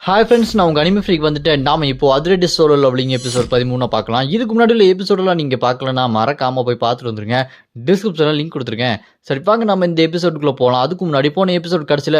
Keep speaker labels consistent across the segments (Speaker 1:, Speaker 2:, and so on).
Speaker 1: Hi friends, நான் உங்கள் anime freak வந்துட்டேன். நாம இப்போ அதிரடி சோலோ லவ்லிங் எபிசோட் 13 பார்க்கலாம். இதுக்கு முன்னாடி உள்ள எபிசோடெல்லாம் நீங்கள் பார்க்கலன்னா மறக்காமல் போய் பார்த்துட்டு வந்துருங்க. டிஸ்கிரிப்ஷனில் லிங்க் கொடுத்துருக்கேன். சரி வாங்க நம்ம இந்த எபிசோடுக்குள்ளே போகலாம். அதுக்கு முன்னாடி போன எபிசோட் கடைசியில்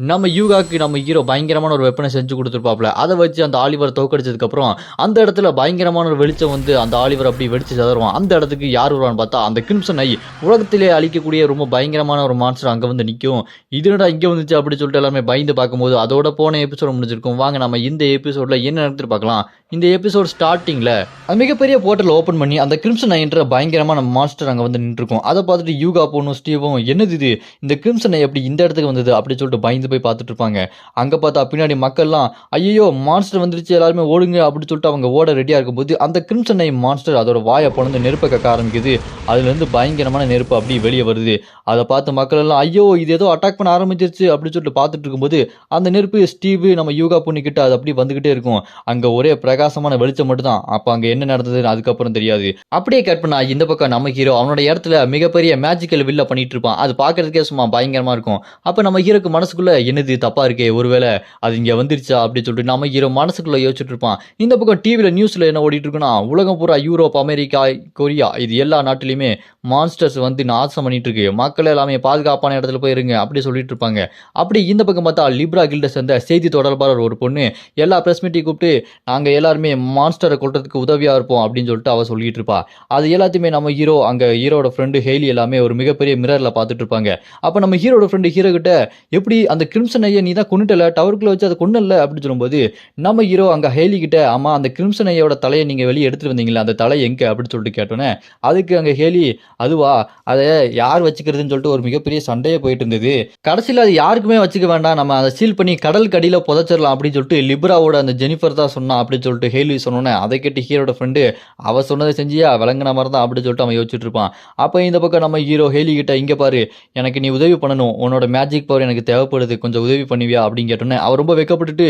Speaker 1: நம்ம யூகாக்கு நம்ம ஹீரோ பயங்கரமான ஒரு வெப்பனை செஞ்சு கொடுத்துருப்பாப்ல. அதை வச்சு அந்த ஆலிவர் தோக்கடிச்சதுக்கப்புறம் அந்த இடத்துல பயங்கரமான ஒரு வெளிச்சம் வந்து அந்த ஆலிவர் அப்படி வெடிச்சு சதருவான். அந்த இடத்துக்கு யார் வருவான்னு பார்த்தா அந்த கிரிம்சன் ஐ, உலகத்திலே அழிக்கக்கூடிய ரொம்ப பயங்கரமான ஒரு மான்ஸ்டர் அங்கே வந்து நிற்கும். இதுனடா இங்கே வந்துச்சு அப்படி சொல்லிட்டு எல்லாமே பயந்து பார்க்கும்போது அதோட போன எபிசோட் முடிஞ்சிருக்கும். வாங்க நம்ம இந்த எபிசோட்ல என்ன நடந்துட்டு பார்க்கலாம். இந்த எபிசோட் ஸ்டார்டிங்ல மிகப்பெரிய போர்ட்டல் ஓபன் பண்ணி அந்த கிரிம்சன் ஐன்ற பயங்கரமான மான்ஸ்டர் அங்க வந்து நின்றுருக்கும். அதை பார்த்துட்டு யூகா பொண்ணும் ஸ்டீவும் என்னது இது, இந்த கிரிம்சன் ஐ எப்படி இந்த இடத்துக்கு வந்தது அப்படி சொல்லிட்டு பயந்து போய் பார்த்துட்டு இருப்பாங்க. அங்க பார்த்தா பின்னாடி மக்கள்லாம் ஐயோ மான்ஸ்டர் வந்துருச்சு எல்லாருமே ஓடுங்க அப்படி சொல்லிட்டு அவங்க ஓட ரெடியா இருக்கும்போது அந்த கிரிம்சன் ஐ மான்ஸ்டர் அதோட வாயை பொழந்து நெருப்பை கக்க ஆரம்பிக்குது. அதுல இருந்து பயங்கரமான நெருப்பு அப்படி வெளியே வருது. அதை பார்த்து மக்கள் எல்லாம் ஐயோ இது ஏதோ அட்டாக் பண்ண ஆரம்பிச்சிருச்சு அப்படின்னு சொல்லிட்டு பார்த்துட்டு இருக்கும்போது அந்த நெருப்பு ஸ்டீவ் நம்ம யூகா பொண்ணுக்கிட்ட அது அப்படி வந்துகிட்டே இருக்கும். அங்க ஒரே பிரகாசமான வெளிச்சம் மட்டும் தான். அப்ப அங்க என்ன நடந்தது அதுக்கப்புறம் தெரியாது. அப்படியே கட் பண்ணா இந்த பக்கம் நம்ம ஹீரோ அவனோட இடத்துல மிகப்பெரிய மேஜிக்கல் வில்ல பண்ணிட்டு இருப்பான். அது பாக்குறதுக்கே சும்மா பயங்கரமா இருக்கும். அப்ப நம்ம ஹீரோக்கு மனசுக்குள்ள என்னது தப்பா இருக்கே, ஒருவேளை அது இங்க வந்துருச்சா அப்படின்னு சொல்லிட்டு நம்ம ஹீரோ மனசுக்குள்ள யோசிச்சுட்டு இருப்பான். இந்த பக்கம் டிவில நியூஸ்ல என்ன ஓடிட்டு இருக்குன்னா, உலகம் பூரா யூரோப், அமெரிக்கா, கொரியா இது எல்லா நாட்டிலுமே மான்ஸ்டர்ஸ் வந்து நாசம் பண்ணிட்டு இருக்கு, மக்கள் எல்லாமே பாதுகாப்பான இடத்துல போய் இருங்க அப்படி சொல்லிட்டு இருப்பாங்க. அப்படி இந்த பக்கம் பார்த்தா லிப்ரா கில்ட சேர்ந்த செய்தி தொடர்பாளர் ஒரு பொண்ணு எல்லா பிரஸ் மீட்டையும் கூப்பிட்டு நாங்க எல்லாருமே மான்ஸ்டரை கொல்றதுக்கு உதவியா இருப்போம் அப்படின்னு சொல்லிட்டு அவ சொல்லிட்டு இருப்பா. அது எல்லாத்தையுமே நம்ம ஹீரோ அங்க ஹீரோட ஃப்ரெண்டு ஹேலி எல்லாமே ஒரு மிகப்பெரிய மிரர்ல பார்த்துட்டு இருப்பாங்க. அப்ப நம்ம ஹீரோட ஃப்ரெண்டு ஹீரோ கிட்ட எப்படி அந்த கிரிம்சன் ஐயா நீ தான் கொண்டுட்டல, டவருக்குள்ள வச்சு அதை கொண்டல அப்படின்னு சொல்லும்போது நம்ம ஹீரோ அங்க ஹேலி கிட்ட ஆமா அந்த கிரிம்சன் ஐயோட தலையை நீங்க வெளியே எடுத்துட்டு வந்தீங்களா, அந்த தலை எங்க அப்படின்னு சொல்லிட்டு கேட்டோன்னே அதுக்கு அங்க ஹேலி அதுவா அதை யார் வச்சுக்கிறதுன்னு சொல்லிட்டு ஒரு மிகப்பெரிய சண்டையே போயிட்டு இருந்தது. கடைசியில் அது யாருக்குமே வச்சுக்க வேண்டாம், நம்ம அதை சீல் பண்ணி கடல் கடியில புதைச்சிடலாம் அப்படின்னு சொல்லிட்டு லிப்ராவோட அந்த ஜெனிஃபர் தான் சொன்னா அப்படின்னு சொல்லிட்டு ஹேலி சொன்னோன்னே அதை கேட்டு ஹீரோட ஃப்ரெண்டு அவ சொன்னதை செஞ்சியா விளங்குன மாதிரி தான் அப்படின்னு சொல்லிட்டு அவன் யோசிச்சுட்டு இருப்பான். அப்போ இந்த பக்கம் நம்ம ஹீரோ ஹேலி கிட்ட இங்க பாரு எனக்கு நீ உதவி பண்ணணும், உன்னோட மேஜிக் பவர் எனக்கு தேவைப்படுது, கொஞ்சம் உதவி பண்ணுவியா அப்படின்னு கேட்டோன்னே அவர் ரொம்ப வெக்கப்பட்டுட்டு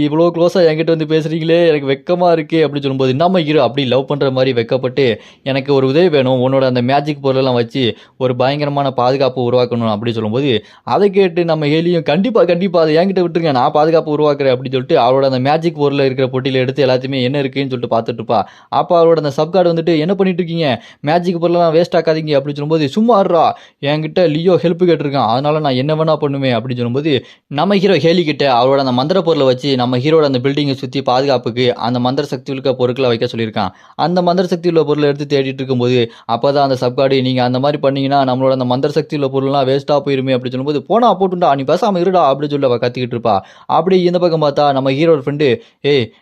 Speaker 1: இவ்வளோ க்ளோஸா என்கிட்ட வந்து பேசுறீங்களே எனக்கு வெக்கமா இருக்கு அப்படின்னு சொல்லும்போது நம்ம ஹீரோ அப்படி லவ் பண்ற மாதிரி வெக்கப்பட்டு எனக்கு ஒரு உதவி வேணும், உன்னோட அந்த மேஜிக் பொருளெல்லாம் வச்சு ஒரு பயங்கரமான பாதுகாப்பு உருவாக்கணும் அப்படின்னு சொல்லும்போது அதை கேட்டு நம்ம ஹேலியும் கண்டிப்பா கண்டிப்பா அதை என்கிட்ட விட்டுருங்க நான் பாதுகாப்பு உருவாக்குறேன் அப்படின்னு சொல்லிட்டு அவரோட அந்த மேஜிக் பொருளில் இருக்கிற பொட்டியில் எடுத்து எல்லாத்தையுமே என்ன இருக்குன்னு சொல்லிட்டு பார்த்துட்டு இருப்பா. அப்போ அவரோட அந்த சப்கார்டு வந்துட்டு என்ன பண்ணிட்டு இருக்கீங்க, மேஜிக் பொருளெல்லாம் வேஸ்ட் ஆக்காதீங்க அப்படின்னு சொல்லும்போது சும்மா இருறா என்கிட்ட லியோ ஹெல்ப் கேட்டிருக்கான் அதனால நான் என்ன வேணா பண்ணுவேன் அப்படின்னு சொல்லும்போது நம்ம ஹீரோ ஹேலி கிட்ட அவரோட அந்த மந்திர பொருளை வச்சு நம்ம ஹீரோட அந்த பில்டிங்கை சுற்றி பாதுகாப்புக்கு அந்த மந்திர சக்தி உள்ள பொருட்களை வைக்க சொல்லியிருக்கான். அந்த மந்திர சக்தி உள்ள பொருளை எடுத்து தேடிட்டு இருக்கும்போது அப்போதான் அந்த சப்கார்டு நீங்க அந்த மாதிரி பண்ணீங்கன்னா நம்மளோட அந்த மந்திர சக்தி உள்ள பொருள்லாம் வேஸ்ட்டாக போயிருமே அப்படின்னு சொல்லும்போது போனா போட்டுண்டா நீ பேசாம இருடா அப்படின்னு சொல்லி அவள் கத்திக்கிட்டு இருப்பா. அப்படி இந்த பக்கம் பார்த்தா நம்ம ஹீரோட ஃப்ரெண்டு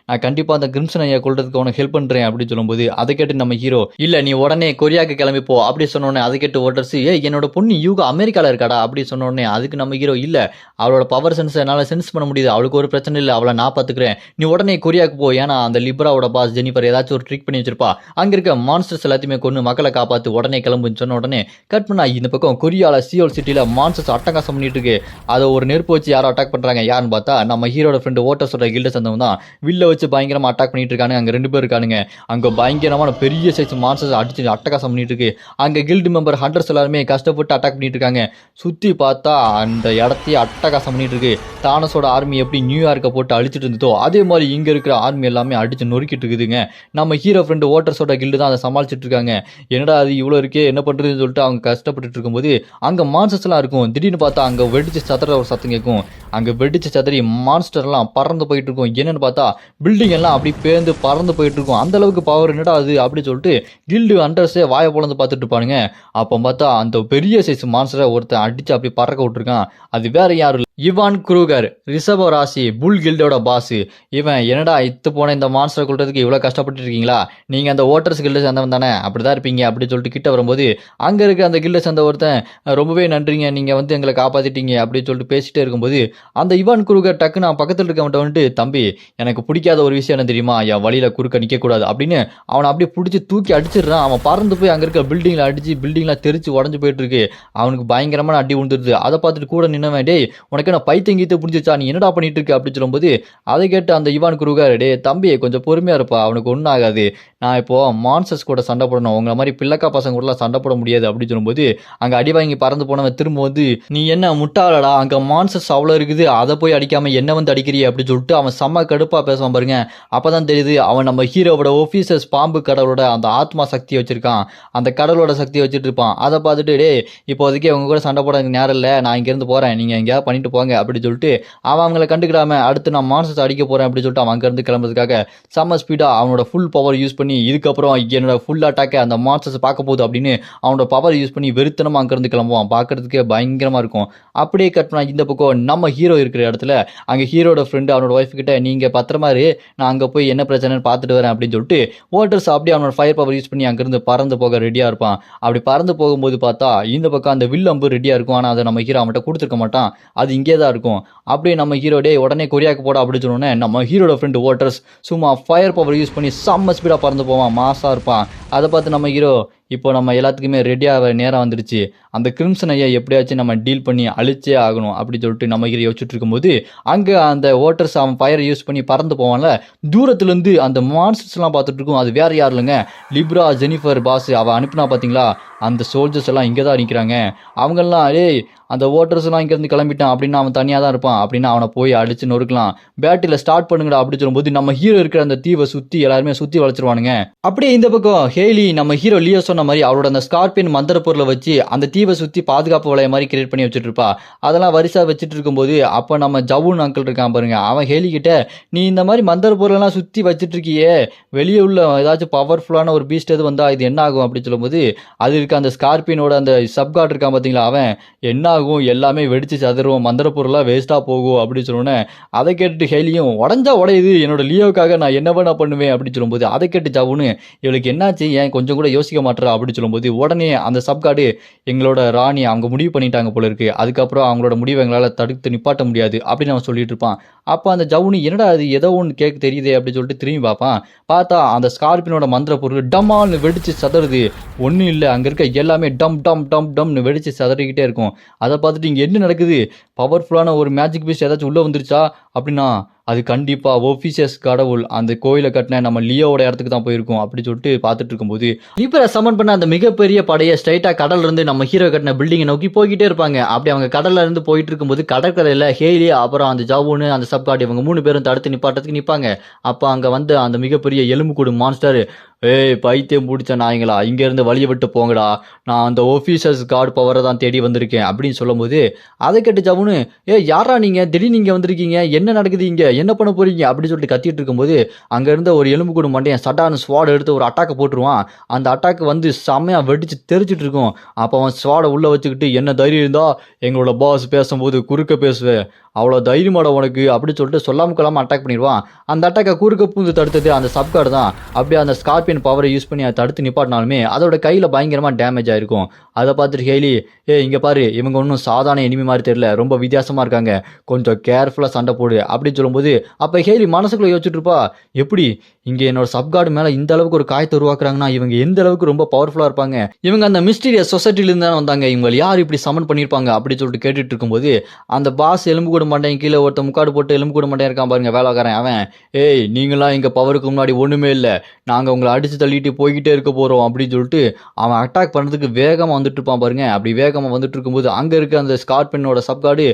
Speaker 1: நான் கண்டிப்பாக அந்த கிரிம்சன் ஐயா கொள்றதுக்கு உனக்கு ஹெல்ப் பண்ணுறேன் அப்படின்னு சொல்லும்போது அதை கேட்டு நம்ம ஹீரோ இல்லை நீ உடனே கொரியாவுக்கு கிளம்பி போ அப்படி சொன்னோடனே அதை கேட்டு ஓட்டர்ஸ் என்னோட பொண்ணு யூகா அமெரிக்காவில் இருக்காடா அப்படி சொன்னோடனே அதுக்கு நம்ம ஹீரோ இல்லை அவளோட பவர் சென்ஸ் என்னால் சென்ஸ் பண்ண முடியுது, அவளுக்கு ஒரு பிரச்சனை இல்லை, அவளை நான் பார்த்துக்கிறேன், நீ உடனே கொரியாவுக்கு போ, ஏன்னா அந்த லிப்ராவோட பாஸ் ஜெனிஃபர் ஏதாச்சும் ஒரு ட்ரிக் பண்ணி வச்சிருப்பா, அங்கே இருக்க மான்ஸ்டர்ஸ் எல்லாத்தையுமே கொண்டு மக்களை காப்பாற்று உடனே கிளம்புன்னு சொன்ன உடனே கட் பண்ணா இந்த பக்கம் கொரியால சியோல் சிட்டியில் மான்ஸ்டர்ஸ் அட்டகாசம் பண்ணிட்டு இருக்கு. அதை ஒரு நெருப்பு வச்சு யாரும் அட்டாக் பண்ணுறாங்க, யாருன்னு பார்த்தா நம்ம ஹீரோட ஃப்ரெண்டு ஓட்டர்ஸோட கில்ட சேர்ந்தவன் தான் வில்ல வச்சு பயங்கரமாக அட்டாக் பண்ணிட்டு இருக்கானுங்க. அங்கே 2 பேர் இருக்கானுங்க. அங்கே பயங்கரமான பெரிய சைஸ் மான்ஸ்டர்ஸ் அடிச்சு அட்டகாசம் பண்ணிட்டு இருக்கு. அங்கே கில்டு மெம்பர் ஹண்டர்ஸ் எல்லாருமே கஷ்டப்பட்டு அட்டாக் பண்ணிட்டு இருக்காங்க. சுற்றி பார்த்தா அந்த இடத்தையே அட்டகாசம் பண்ணிட்டு இருக்கு. தானஸோட ஆர்மி எப்படி நியூயார்க்கை போட்டு அழிச்சிட்டு இருந்ததோ அதே மாதிரி இங்கே இருக்கிற ஆர்மி எல்லாமே அடிச்சு நொறுக்கிட்டு இருக்குதுங்க. நம்ம ஹீரோ ஃப்ரெண்டு ஓட்டர்ஸோட கில்டு தான் அதை சமாளிச்சுட்டு இருக்காங்க. என்னடா அது இவ்வளோ இருக்கே என்ன பண்ணுறதுன்னு சொல்லிட்டு அவங்க கஷ்டப்பட்டு இருக்கும்போது அங்கே மான்ஸ்டர்ஸ் எல்லாம் இருக்கும். திடீர்னு பார்த்தா அங்கே வெடிச்சு சதுற ஒரு சத்தம் கேட்கும். அங்கே வெடிச்சு சதுரி மான்ஸ்டர்லாம் பறந்து போயிட்டு இருக்கும். என்னன்னு பார்த்தா பில்டிங் எல்லாம் அப்படி பேர்ந்து பறந்து போயிட்டு இருக்கும். அந்த அளவுக்கு பவர் என்னடா அது அப்படின்னு சொல்லிட்டு கில்டு அண்டர்ஸே வாயை பொழந்து பார்த்துட்டு இருப்பானுங்க. அப்போ பார்த்தா அந்த பெரிய சைஸ் மான்ஸ்டரை ஒருத்தன் அடிச்சு அப்படி பறக்க விட்டுருக்கான். அது வேற யாரும் இவான் குரூகர், ரிஷப ராசி புல் கில்டோட பாஸ். இவன் என்னடா இத்து போன இந்த மான்ஸ்டரை கொள்றதுக்கு இவ்வளோ கஷ்டப்பட்டு இருக்கீங்களா, நீங்க அந்த ஓட்டர்ஸ் கில்ட சேர்ந்தவன் தானே, அப்படிதான் இருப்பீங்க அப்படின்னு சொல்லிட்டு கிட்ட வரும்போது அங்க இருக்க அந்த கில்ட சேர்ந்த ஒருத்தன் ரொம்பவே நன்றிங்க நீங்க வந்து எங்களை காப்பாத்திட்டீங்க அப்படின்னு சொல்லிட்டு பேசிட்டே இருக்கும்போது அந்த இவான் குரூகர் டக்குன்னு நான் பக்கத்தில் இருக்கவன்ட்ட வந்துட்டு தம்பி எனக்கு பிடிக்காத ஒரு விஷயம் என்ன தெரியுமா, என் வழியில குறுக்க நிக்க கூடாது அப்படின்னு அவனை அப்படியே பிடிச்சி தூக்கி அடிச்சிடுறான். அவன் பறந்து போய் அங்க இருக்க பில்டிங்ல அடிச்சு பில்டிங்லாம் தெரிச்சு உடஞ்சு போயிட்டு இருக்கு. அவனுக்கு பயங்கரமான அடி விழுந்துருது. அதை பார்த்துட்டு கூட நின்னவன் டேய் உனக்கு உனக்கு நான் பைத்தியம் கீத்து புடிச்சிச்சா, நீ என்னடா பண்ணிட்டு இருக்க அப்படின்னு சொல்லும்போது அதை கேட்டு அந்த இவான் குரூகர், டே தம்பி கொஞ்சம் பொறுமையா இருப்பா, அவனுக்கு ஒன்றும் ஆகாது, நான் இப்போ மான்சஸ் கூட சண்டை போடணும், உங்களை மாதிரி பிள்ளக்கா பசங்க கூடலாம் சண்டை போட முடியாது அப்படின்னு சொல்லும்போது அங்கே அடி வாங்கி பறந்து போனவன் திரும்ப வந்து, நீ என்ன முட்டாளடா, அங்கே மான்சஸ் அவ்வளோ இருக்குது, அதை போய் அடிக்காம என்ன வந்து அடிக்கிறிய அப்படின்னு சொல்லிட்டு அவன் செம்ம கடுப்பா பேசுவான் பாருங்க. அப்பதான் தெரியுது அவன் நம்ம ஹீரோவோட ஆஃபீஸர்ஸ் பாம்பு கடவுளோட அந்த ஆத்மா சக்தியை வச்சிருக்கான், அந்த கடவுளோட சக்தியை வச்சுட்டு இருப்பான். அதை பார்த்துட்டு டே இப்போதைக்கு அவங்க கூட சண்டை போட எனக்கு நேரம் இல்லை, நான் இங்கேருந்து போகிறேன், நீங்கள் எங்கேயாவது பண்ணிட்டு போங்க அப்படின்னு சொல்லிட்டு அவன் அவங்களை கண்டுக்கிடாம அடுத்து நான் மான்சஸ் அடிக்க போகிறேன் அப்படின்னு சொல்லிட்டு அவன் அங்கேருந்து கிளம்புறதுக்காக செம்ம ஸ்பீடாக அவனோட ஃபுல் பவர் யூஸ் பண்ணி இதுக்கப்புறம் என்னோட ஃபுல் அட்டாக்கை அந்த மான்சஸ் பார்க்க போகுது அப்படின்னு அவனோட பவர் யூஸ் பண்ணி வெறுத்தனமாக அங்கேருந்து கிளம்புவான். பார்க்கறதுக்கே பயங்கரமாக இருக்கும். அப்படியே கட் பண்ணா இந்த பக்கம் நம்ம ஹீரோ இருக்கிற இடத்துல அங்கே ஹீரோட ஃப்ரெண்டு அவனோட ஒய்ஃப் கிட்ட, நீங்கள் பத்திரமா இரு, நான் அங்கே போய் என்ன பிரச்சனைன்னு பார்த்துட்டு வரேன் அப்படின்னு சொல்லிட்டு வாட்டர்ஸ் அப்படியே அவனோட ஃபயர் பவர் யூஸ் பண்ணி அங்கேருந்து பறந்து போக ரெடியாக இருப்பான். அப்படி பறந்து போகும்போது பார்த்தா இந்த பக்கம் அந்த வில் அம்பு ரெடியாக இருக்கும். ஆனால் அதை நம்ம ஹீரோ அவன்கிட்ட கொடுத்துருக்க மாட்டான், அது இங்கே தான் இருக்கும். அப்படியே நம்ம ஹீரோ டே உடனே கொரியாக்கு போட அப்படின்னு சொன்னோன்னே நம்ம ஹீரோட ஃப்ரெண்டு வாட்டர்ஸ் சும்மா ஃபயர் பவர் யூஸ் பண்ணி செம்ம ஸ்பீடாக பறந்து போவான், மாசாக இருப்பான். அதை பார்த்து நம்ம ஹீரோ, இப்போ நம்ம எல்லாத்துக்குமே ரெடியாக நேரம் வந்துடுச்சு, அந்த கிரிம்சன் ஐயா எப்படியாச்சும் நம்ம டீல் பண்ணி அழிச்சே ஆகணும் அப்படி சொல்லிட்டு நம்ம ஹீரோ யோசிச்சுட்டு இருக்கும்போது அங்கே அந்த வாட்டர்ஸ் அவன் ஃபயரை யூஸ் பண்ணி பறந்து போவான்ல, தூரத்துலேருந்து அந்த மான்ஸ்டர்ஸ்லாம் பார்த்துட்டு இருக்கும். அது வேறு யார் இல்லைங்க, லிப்ரா ஜெனிஃபர் பாஸ் அவள் அனுப்பினா பார்த்தீங்களா, அந்த சோல்ஜர்ஸ் எல்லாம் இங்கே தான் நிற்கிறாங்க. அவங்கெல்லாம் டேய் அந்த வாட்டர்ஸ்லாம் இங்கேருந்து கிளம்பிட்டான் அப்படின்னா அவன் தனியாக தான் இருப்பான் அப்படின்னா அவனை போய் அடிச்சு நொறுக்கலாம், பேட்டில் ஸ்டார்ட் பண்ணுங்கடா அப்படி சொல்லும்போது நம்ம ஹீரோ இருக்கிற அந்த தீவை சுற்றி எல்லாருமே சுற்றி வளைச்சிருவானுங்க. அப்படியே இந்த பக்கம் ஹேலி நம்ம ஹீரோ லியோ சொன்ன மாதிரி அவரோட அந்த ஸ்கார்பியன் மந்திர பொருளை வச்சு அந்த தீவை சுற்றி பாதுகாப்பு வளைய மாதிரி கிரியேட் பண்ணி வச்சுட்டு இருப்பா. அதெல்லாம் வரிசா வச்சுட்டு இருக்கும்போது அப்போ நம்ம ஜவுன் அங்கிள் இருக்கான் பாருங்க, அவன் ஹேலி கிட்ட, நீ இந்த மாதிரி மந்திர பொருளெல்லாம் சுற்றி வச்சுட்டு இருக்கியே, வெளியே உள்ள ஏதாச்சும் பவர்ஃபுல்லான ஒரு பீஸ்ட் எது வந்தால் இது என்ன ஆகும் அப்படின்னு சொல்லும்போது அது இருக்க அந்த ஸ்கார்பியனோட அந்த சப்கார்ட் இருக்கான் பார்த்தீங்களா, அவன் என்ன ஆகும், எல்லாமே வெடிச்சு சதறுவோம், மந்திர பொருளாக வேஸ்ட்டாக போகும் அப்படின்னு சொன்னோன்னே அதை கேட்டுட்டு ஹேலியும், உடஞ்சா உடையுது, என்னோட லியோவுக்காக நான் என்ன வேணா பண்ணுவேன் அப்படின்னு சொல்லும்போது அதை கேட்டு ஜவுன்னு, இவளுக்கு என்னாச்சு, ஏன் கொஞ்சம் கூட யோசிக்க மாட்டேறா அப்படின்னு சொல்லும்போது உடனே அந்த சப்கார்டு, எங்களோட ராணி அவங்க முடிவு பண்ணிட்டாங்க போல இருக்கு, அதுக்கப்புறம் அவங்களோட முடிவை எங்களால் தடுத்து நிப்பாட்ட முடியாது அப்படின்னு அவன் சொல்லிட்டு இருப்பான். அப்போ அந்த ஜவுனி, என்னடா அது ஏதோ ஒன்று கேட்க தெரியுதே அப்படின்னு சொல்லிட்டு திரும்பி பார்ப்பான். பார்த்தா அந்த ஸ்கார்பியனோட மந்திர பொருள் டம்மான்னு வெடிச்சு சதறுது. ஒன்றும் இல்லை, அங்கே இருக்க எல்லாமே டம் டம் டம் டம்னு வெடிச்சு சதறிக்கிட்டே இருக்கும். அதை பார்த்துட்டு இங்கே என்ன நடக்குது, பவர்ஃபுல்லான ஒரு மேஜிக் பீஸ் ஏதாச்சும் உள்ளே வந்துருச்சா அப்படின்னா அது கண்டிப்பாக ஒஃபிஷியஸ் கடவுள் அந்த கோயிலை கட்டின நம்ம லியோவோட இடத்துக்கு தான் போயிருக்கும் அப்படி சொல்லிட்டு பார்த்துட்டு இருக்கும்போது லிபரை சமன் பண்ண அந்த மிகப்பெரிய படையை ஸ்ட்ரைட்டாக கடல்ல இருந்து நம்ம ஹீரோ கட்டின பில்டிங்கை நோக்கி போய்கிட்டே இருப்பாங்க. அப்படி அவங்க கடல்ல இருந்து போயிட்டு இருக்கும்போது கடற்கரையில் ஹேலி அப்புறம் அந்த ஜவுனு அந்த சப்கார்டு இவங்க 3 பேரும் தடுத்து நிப்பாட்டத்துக்கு நிற்பாங்க. அப்போ அங்கே வந்து அந்த மிகப்பெரிய எலும்புக்கூடு மான்ஸ்டர், ஏய் பைத்தியம் பிடிச்ச நாய்ங்களா, இங்கேருந்து வழியை விட்டு போங்கடா, நான் அந்த ஆஃபீஸர்ஸ் கார்டு பவரை தான் தேடி வந்திருக்கேன் அப்படின்னு சொல்லும்போது அதை கேட்டு ஜவுனு, யாரா நீங்கள் திடீர்னு இங்கே வந்திருக்கீங்க, என்ன நடக்குது இங்கே, என்ன பண்ண போறீங்க அப்படின்னு சொல்லிட்டு கத்திட்டு இருக்கும்போது அங்கே இருந்த ஒரு எலும்புக்கூடு மண்டையன் சட்டான ஸ்வாட் எடுத்து ஒரு அட்டாக்கை போட்டுருவான். அந்த அட்டாக்கு வந்து செம்மையாக வெடிச்சு தெரிச்சிட்டு இருக்கும். அப்போ அவன் ஸ்வாடை உள்ளே வச்சுக்கிட்டு, என்ன தைரியம் இருந்தா எங்களோட பாஸ் பேசும்போது குறுக்க பேசுவேன், அவ்வளோ தைரியமாட உனக்கு அப்படி சொல்லிட்டு சொல்லாமல் கொள்ளாமல் அட்டாக் பண்ணிடுவான். அந்த அட்டாக்கை குறுக்க பூந்து தடுத்தது அந்த சப்கார்டு தான். அப்படியே அந்த ஸ்கார்பியன் பவரை யூஸ் பண்ணி அதை தடுத்து நிப்பாட்டினாலுமே அதோட கையில் பயங்கரமாக டேமேஜ் ஆயிருக்கும். அதை பார்த்துட்டு ஹேலி, இங்கே பாரு, இவங்க ஒன்றும் சாதாரண எனிமி மாதிரி தெரியல, ரொம்ப வித்தியாசமாக இருக்காங்க, கொஞ்சம் கேர்ஃபுல்லாக சண்டை போடு அப்படின்னு சொல்லும்போது அப்போ ஹேலி மனசுக்குள்ளே யோசிச்சுட்டு இருப்பா, எப்படி இங்கே என்னோட சப்கார்டு மேலே இந்த அளவுக்கு ஒரு காயத்தை உருவாக்குறாங்கன்னா இவங்க எந்த அளவுக்கு ரொம்ப பவர்ஃபுல்லாக இருப்பாங்க, இவங்க அந்த மிஸ்டீரியஸ் சொசைட்டிலேருந்து தானே வந்தாங்க, இவங்க யார் இப்படி சமன் பண்ணியிருப்பாங்க அப்படின்னு சொல்லிட்டு கேட்டுட்டு இருக்கும்போது அந்த பாஸ் எலும்புக்கூடு மண்டையும் கீழே ஒருத்த முக்காடு போட்டு எலும்புக்கூடு மண்டையும் இருக்கான் பாருங்க வேலைக்காரன், அவன், நீங்களாம் எங்கள் பவருக்கு முன்னாடி ஒன்றுமே இல்லை, நாங்கள் உங்களை அடித்து தள்ளிட்டு போய்கிட்டே இருக்க போகிறோம் அப்படின்னு சொல்லிட்டு அவன் அட்டாக் பண்ணுறதுக்கு வேகமாக வந்துட்டு இருப்பான் பாருங்க. அப்படி வேகமாக வந்துட்டு இருக்கும்போது அங்கே இருக்க அந்த ஸ்கார்பியனோட சப்கார்டு,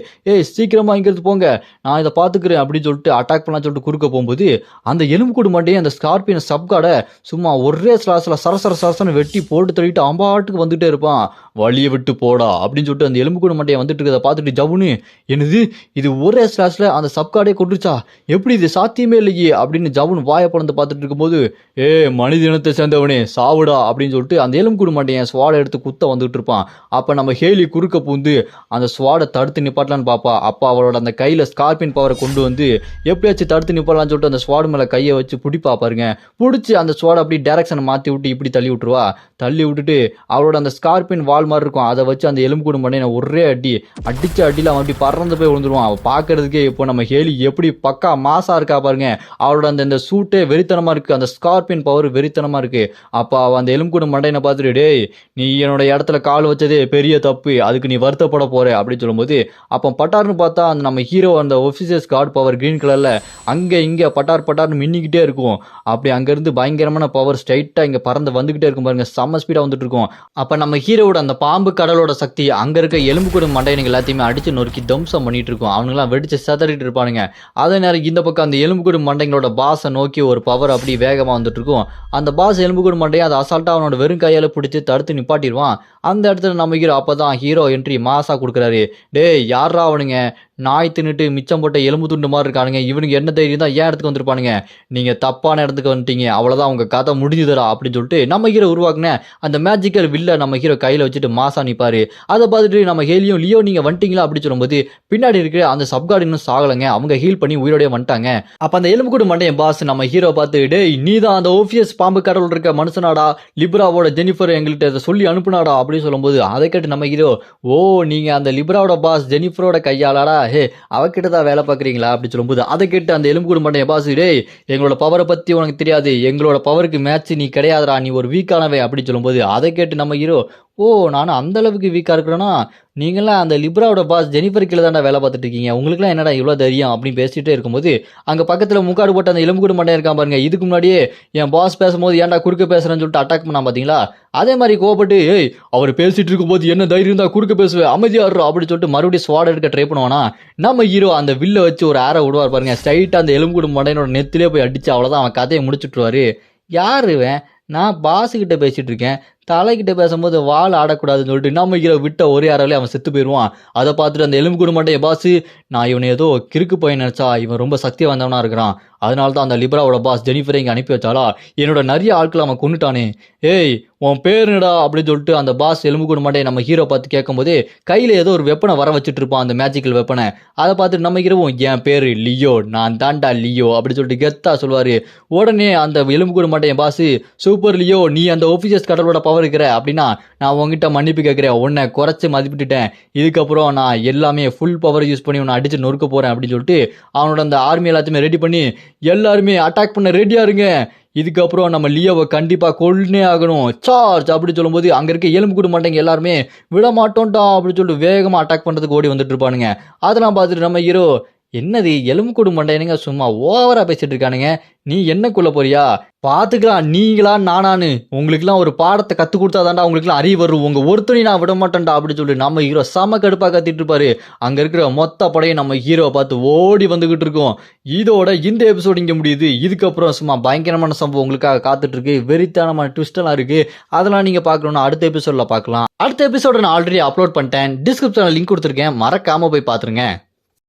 Speaker 1: சீக்கிரமாக இங்கிருந்து போங்க, நான் இதை பார்த்துக்கிறேன் அப்படின்னு சொல்லிட்டு அட்டாக் பண்ணலாம் சொல்லிட்டு குறுக்க போகும்போது அந்த எலும்புக்கூடு மண்டையை அந்த ஸ்கார்பியன் சப்கார்டை சும்மா ஒரே ஸ்லாஸில் சரசரன்னு வெட்டி போட்டு தள்ளிட்டு அம்பாட்டுக்கு வந்துட்டே இருப்பான். வழியை விட்டு போடா அப்படின்னு சொல்லிட்டு அந்த எலும்புக்கூடு மண்டையை வந்துட்டு இருக்கிறத பார்த்துட்டு ஜவுனு, என்னது இது ஒரே ஸ்லாஷில் அந்த சப்கார்டே கொண்டுச்சா, எப்படி இது சாத்தியமே இல்லையே அப்படின்னு ஜவுன் வாயை பழந்து பார்த்துட்டு இருக்கும்போது, மனித இனத்தை சேர்ந்தவனே சாவுடா அப்படின்னு சொல்லிட்டு அந்த எலும்புக்கூடு மண்டையை ஸ்வாடை எடுத்து குத்த வந்துட்டு இருப்பான். அப்போ நம்ம ஹேலி குறுக்க பூந்து அந்த ஸ்வாடை தடுத்து நிப்பாட்டலான்னு பார்ப்பா. அப்போ அவளோட அந்த கையில் ஸ்கார்பியன் பவரை கொண்டு வந்து எப்படியாச்சும் தடுத்து நிப்பாடலான்னு சொல்லிட்டு அந்த ஸ்வாடு மேலே கையை வச்சு பிடிப்பா பாருங்க. பிடிச்சி அந்த ஸ்வாடை அப்படி டேரக்ஷனை மாற்றி விட்டு இப்படி தள்ளி விட்டுருவா. தள்ளி விட்டுட்டு அவளோட அந்த ஸ்கார்பியன் வால் மாதிரி இருக்கும், அதை வச்சு அந்த எலும்புக்கூடு மண்டையை ஒரே அடிச்ச அடியில் அவன் அப்படி பறந்து போய் விழுந்துருவான். அவள் பார்க்கறதுக்கே இப்போ நம்ம ஹேலி எப்படி பக்கா மாசா இருக்கா பாருங்க. அவளோட அந்த சூட்டே வெறித்தனமாக இருக்குது, அந்த ஸ்கார்பியன் பவர் வெறித்தனமாக இருக்குது. அப்போ அவள் அந்த எலும்புக்கூடு மண்டையனை பார்த்துட்டு, டேய் நீ என்னோட இடத்துல கால் வச்சதே பெரிய தப்பு, அதுக்கு நீ வருத்தப்பட போற அப்படின்னு சொல்லும்போது, அப்போ பட்டார்னு பார்த்தா அந்த நம்ம ஹீரோ அந்த ஒஃபிசியஸ் கார்டு பவர் க்ரீன் கலரில் அங்கே இங்கே பட்டார்னு மின்னிக்கிட்டே இருக்கும். அப்படி அங்கேருந்து பயங்கரமான பவர் ஸ்ட்ரைட்டாக இங்கே பறந்து வந்துக்கிட்டே இருக்கும் பாருங்க, செம்ம ஸ்பீடாக வந்துட்டு இருக்கும். அப்போ நம்ம ஹீரோவோட அந்த பாம்பு கடலோட சக்தி அங்கே இருக்க எலும்புக்கூடு மண்டையனுங்க எல்லாத்தையுமே அடித்து நொறுக்கி தம்சம் பண்ணிட்டு இருக்கும். அவனுங்களாம் வெடிச்சு சதறிட்டு இருப்பானுங்க. அதே நேரம் இந்த பக்கம் அந்த எலும்புக்கூடு மண்டைங்களோட பாஸை நோக்கி ஒரு பவர் அப்படி வேகமாக வந்துட்டு இருக்கும். அந்த பாஸ் எலும்புக்கூடு மண்டையை அதை அசால்ட்டாக அவனோட வெறும் கையால் பிடிச்சி தடுத்து நிப்பாட்டிடுவான். அந்த இடத்துல நம்ம ஹீரோ அப்போ தான் ஹீரோ என்ட்ரி மாசா கொடுக்குறாரு. டேய் யாரா அவனுங்க, நாய் தின்னுட்டு மிச்சம் போட்ட எலும்பு துண்டு மாதிரி இருக்கானுங்க, இவனுக்கு என்ன தைரியம் தான் ஏன் இடத்துக்கு வந்திருப்பானுங்க, நீங்கள் தப்பான இடத்துக்கு வந்துட்டீங்க, அவ்வளோதான் உங்கள் கதை முடிஞ்சுதுடா அப்படின்னு சொல்லிட்டு நம்ம ஹீரோ உருவாக்குன அந்த மேஜிக்கல் வில்லை நம்ம ஹீரோ கையில் வச்சுட்டு மாசா நிற்பாரு. அதை பார்த்துட்டு நம்ம ஹேலியும் லியோ நீங்கள் வந்துட்டீங்களா அப்படின்னு சொல்லும்போது பின்னாடி இருக்கிற அந்த சப்கார்டு இன்னும் சாகலைங்க, அவங்க ஹீல் பண்ணி உயிரோடய வந்துட்டாங்க. அப்போ அந்த எலும்புக்கூடு மண்டையன் பாஸ் நம்ம ஹீரோ பார்த்து, டேய் நீ தான் அந்த ஓஃபியஸ் பாம்பு கடவுள் இருக்க மனுஷனாடா, லிப்ராவோட ஜெனிஃபர் எங்கள்கிட்ட அதை சொல்லி அனுப்புனாடா அப்படின்னு சொல்லும்போது அதை கேட்டு நம்ம ஹீரோ, ஓ நீங்கள் அந்த லிப்ராவோட பாஸ் ஜெனிஃபரோட கையாளாடா, ஹே அவகிட்ட தான் வேலை பார்க்குறீங்களா அப்படின்னு சொல்லும்போது அதை கேட்டு அந்த எலும்புக்கூடு மண்டைய பாஸ், டேய் எங்களோட பவரை பற்றி உனக்கு தெரியாது, எங்களோட பவருக்கு மேட்ச் நீ கிடையாதுடா, நீ ஒரு வீக்கானவே அப்படின்னு சொல்லும்போது அதை கேட்டு நம்ம ஹீரோ, ஓ நானும் அந்த அளவுக்கு வீக்காக இருக்கிறேன்னா, நீங்களாம் அந்த லிப்ராவோட பாஸ் ஜெனிஃபர் கீழே தான்டா வேலை பார்த்துட்டு இருக்கீங்க, உங்களுக்குலாம் என்னடா இவ்வளோ தைரியம் அப்படின்னு பேசிகிட்டே இருக்கும்போது அங்கே பக்கத்தில் முக்காடு போட்டு அந்த எலும்புக்கூடு மண்டையா இருக்கான் பாருங்க. இதுக்கு முன்னாடியே என் பாஸ் பேசும்போது ஏன்டா குறுக்க பேசுகிறேன்னு சொல்லிட்டு அட்டாக் பண்ணா பார்த்தீங்களா, அதே மாதிரி கோபப்பட்டு, ஏய் அவர் பேசிட்டு இருக்கும்போது என்ன தைரியம் தான் குறுக்க பேசுவேன் அமைதியாடுறோம் அப்படின்னு சொல்லிட்டு மறுபடியும் ஸ்வாட் எடுக்க ட்ரை பண்ணுவானா. நம்ம ஹீரோ அந்த வில்லை வச்சு ஒரு ஆரை விடுவார் பாருங்க, ஸ்ட்ரைட்டாக அந்த எலும்புக்கூடு மண்டையனோட நெத்திலே போய் அடிச்சு அவ்வளோதான் அவன் கதையை முடிச்சுட்டுருவாரு. யார் இவன், நான் பாஸுக்கிட்ட பேசிகிட்டு இருக்கேன், தலைக்கிட்ட பேசும்போது வால் ஆடக்கூடாதுன்னு சொல்லிட்டு நம்ம ஹீரோ விட்ட ஒரே அறவிலே அவன் செத்து போயிடுவான். அதை பார்த்துட்டு அந்த எலும்புக்கூடு மண்டைய பாஸ், நான் இவனை ஏதோ கிறுக்கு போய் நினச்சா இவன் ரொம்ப சக்தி வந்தவனா இருக்கிறான், அதனால தான் அந்த லிப்ராவோட பாஸ் ஜெனிஃபரை இங்கே அனுப்பி வச்சாலா, என்னோட நிறைய ஆட்களை அவன் கொண்டுட்டானே, ஏய் உன் பேருடா அப்படின்னு சொல்லிட்டு அந்த பாஸ் எலும்புக்கூடு மண்டையை நம்ம ஹீரோ பார்த்து கேட்கும்போது கையில் ஏதோ ஒரு வெப்பனை வர வச்சுட்டு இருப்பான், அந்த மேஜிக்கல் வெப்பனை. அதை பார்த்துட்டு நம்ம ஹீரோவும், என் பேர் லியோ, நான் தாண்டா லியோ அப்படின்னு சொல்லிட்டு கெத்தா சொல்லுவார். உடனே அந்த எலும்புக்கூடு மண்டைய பாஸ், சூப்பர் லியோ நீ அந்த ஒஃபிசியஸ் கடவுளோட பவர் இருக்கிற அப்படின்னா நான் உங்ககிட்ட மன்னிப்பு கேட்குறேன், உன்னை குறைச்சி மதிப்பிட்டுட்டேன், இதுக்கப்புறம் நான் எல்லாமே ஃபுல் பவர் யூஸ் பண்ணி உன்னை அடித்து நொறுக்க போகிறேன் அப்படின்னு சொல்லிட்டு அவனோட அந்த ஆர்மி எல்லாத்தையுமே ரெடி பண்ணி எல்லாருமே அட்டாக் பண்ண ரெடியாக இருங்க, இதுக்கப்புறம் நம்ம லியோவை கண்டிப்பாக கொல்லே ஆகணும், சார்ஜ் அப்படி சொல்லும்போது அங்கே இருக்க எலும்புக்கூடு மண்டைங்க எல்லாருமே விட மாட்டோம்டா அப்படின்னு சொல்லிட்டு வேகமாக அட்டாக் பண்ணுறதுக்கு ஓடி வந்துட்டு இருப்பானுங்க. அதெல்லாம் பார்த்துட்டு நம்ம ஹீரோ, என்னது எலும்புக்கூடு மண்டையனுங்க சும்மா ஓவரா பேசிட்டு இருக்கானுங்க, நீ என்னக்குள்ள போறியா பார்த்துக்கலாம், நீங்களா நானானு உங்களுக்குலாம் ஒரு பாடத்தை கற்றுக் கொடுத்தா தாண்டா உங்களுக்குலாம் அறிவு வரும், உங்கள் ஒருத்தனி நான் விட மாட்டேன்டா அப்படின்னு சொல்லி நம்ம ஹீரோ செம கடுப்பாக கத்திட்டு இருப்பாரு. அங்கே இருக்கிற மொத்த படையை நம்ம ஹீரோவை பார்த்து ஓடி வந்துகிட்டு இருக்கோம். இதோட இந்த எபிசோடு இங்கே முடியுது. இதுக்கப்புறம் சும்மா பயங்கரமான சம்பவம் உங்களுக்காக காத்துட்டு இருக்கு, வெறித்தனமான ட்விஸ்டெல்லாம் இருக்கு, அதெல்லாம் நீங்கள் பார்க்கணும்னா அடுத்த எபிசோடில் பார்க்கலாம். அடுத்த எபிசோட நான் ஆல்ரெடி அப்லோட் பண்ணிட்டேன், டிஸ்கிரிப்ஷனில் லிங்க் கொடுத்துருக்கேன், மறக்காமல் போய் பார்த்துருங்க.